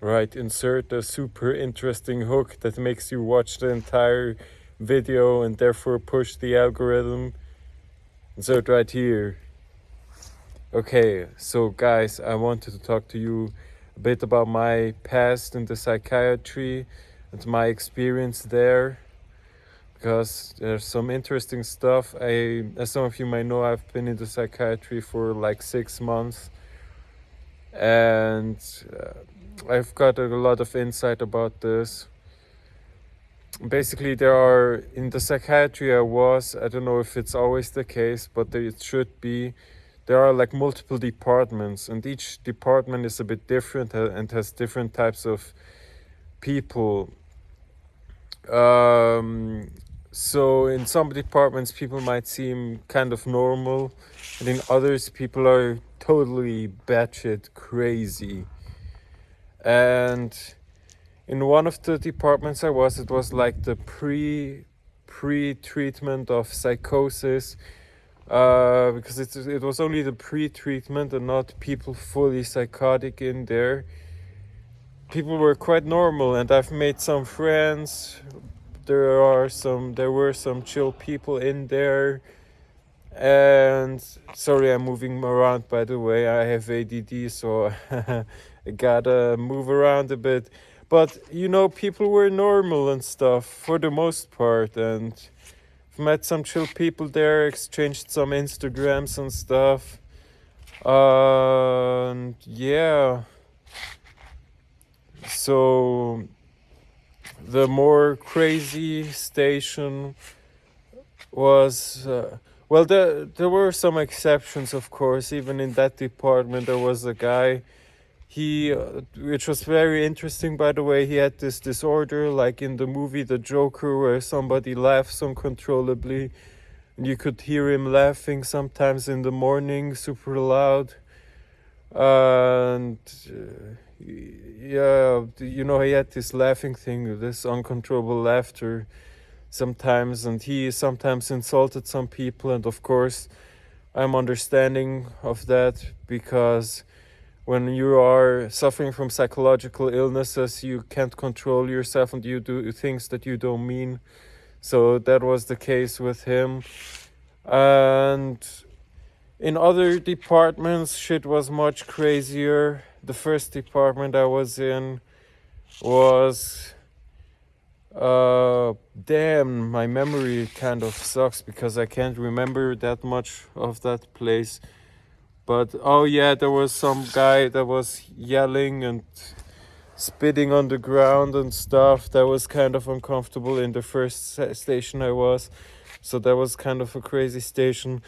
Right, insert a super interesting hook that makes you watch the entire video and therefore push the algorithm. Insert right here. Okay, so guys, I wanted to talk to you a bit about my past in the psychiatry and my experience there, because there's some interesting stuff. As some of you might know, I've been in the psychiatry for like 6 months, and I've got a lot of insight about this. Basically, there are in the psychiatry I don't know if it's always the case, but it should be. There are like multiple departments, and each department is a bit different and has different types of people. So in some departments, people might seem kind of normal, and in others, people are totally batshit crazy. And in one of the departments it was like the pre-treatment of psychosis, because it was only the pre-treatment and not people fully psychotic in there. People were quite normal, and I've made some friends. There were some chill people in there. And sorry, I'm moving around, by the way. I have ADD, so I gotta move around a bit. But people were normal and stuff for the most part, and I've met some chill people there, exchanged some Instagrams and stuff. And yeah, so the more crazy station was there were some exceptions, of course. Even in that department there was a guy, which was very interesting, by the way. He had this disorder like in the movie The Joker, where somebody laughs uncontrollably and you could hear him laughing sometimes in the morning super loud. And yeah, he had this laughing thing, this uncontrollable laughter sometimes, and he sometimes insulted some people. And of course I'm understanding of that, because when you are suffering from psychological illnesses, you can't control yourself and you do things that you don't mean. So that was the case with him. And in other departments, shit was much crazier. The first department I was in was damn, my memory kind of sucks because I can't remember that much of that place. But oh yeah, there was some guy that was yelling and spitting on the ground and stuff. That was kind of uncomfortable in the first station I was. So that was kind of a crazy station.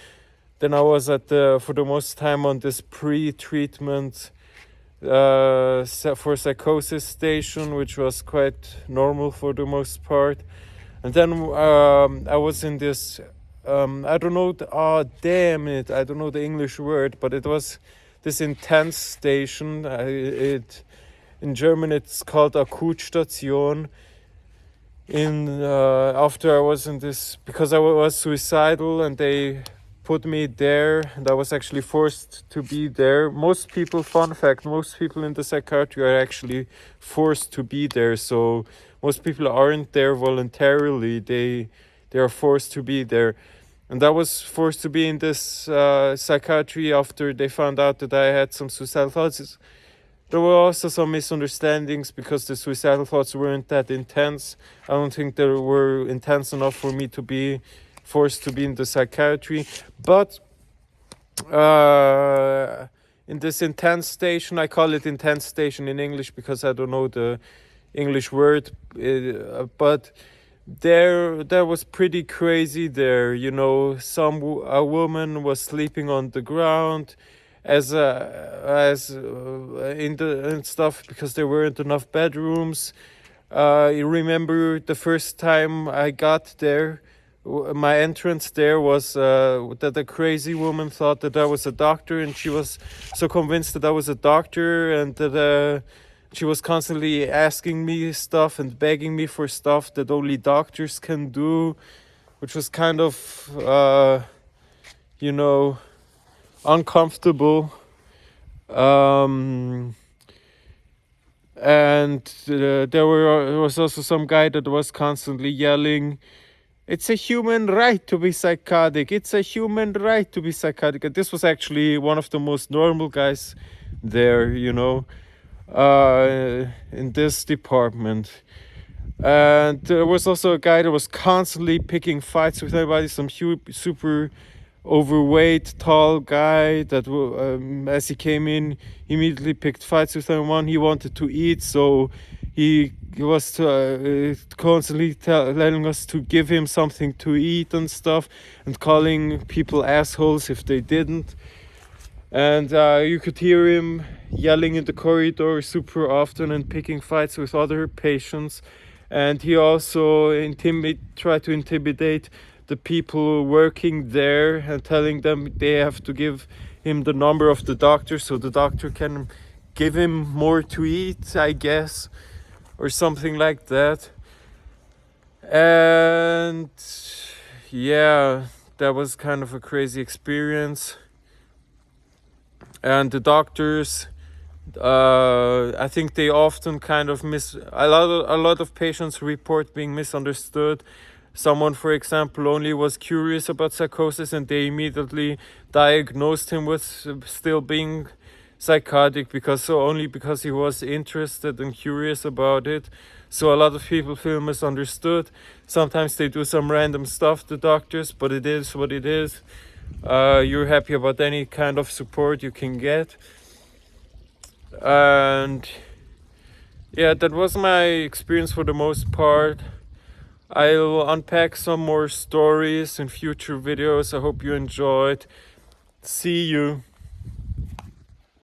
Then I was for the most time on this pre-treatment for psychosis station, which was quite normal for the most part. And then I was in this, I don't know, damn it, I don't know the English word, but it was this intense station. In German it's called Akutstation. After I was in this, because I was suicidal and they put me there, and I was actually forced to be there. Fun fact, most people in the psychiatry are actually forced to be there. So most people aren't there voluntarily, they are forced to be there. And I was forced to be in this psychiatry after they found out that I had some suicidal thoughts. There were also some misunderstandings because the suicidal thoughts weren't that intense. I don't think they were intense enough for me to be forced to be in the psychiatry. But in this intense station, I call it intense station in English because I don't know the English word, but there was pretty crazy there. A woman was sleeping on the ground and stuff, because there weren't enough bedrooms. You remember the first time I got there, my entrance there was that a crazy woman thought that I was a doctor, and she was so convinced that I was a doctor, and that she was constantly asking me stuff and begging me for stuff that only doctors can do, which was kind of uncomfortable. And there was also some guy that was constantly yelling, "It's a human right to be psychotic. It's a human right to be psychotic." And this was actually one of the most normal guys there, you know, in this department. And there was also a guy that was constantly picking fights with everybody, some super overweight, tall guy that, as he came in, immediately picked fights with everyone. He wanted to eat, so he was constantly telling us to give him something to eat and stuff, and calling people assholes if they didn't. And you could hear him yelling in the corridor super often and picking fights with other patients. And he also tried to intimidate the people working there and telling them they have to give him the number of the doctor so the doctor can give him more to eat, I guess, or something like that. And yeah, that was kind of a crazy experience. And the doctors, I think they often kind of a lot of patients report being misunderstood. Someone, for example, only was curious about psychosis and they immediately diagnosed him with still being psychotic only because he was interested and curious about it. So a lot of people feel misunderstood. Sometimes they do some random stuff, the doctors, but it is what it is. You're happy about any kind of support you can get. And yeah, that was my experience for the most part. I'll unpack some more stories in future videos. I hope you enjoyed. See you.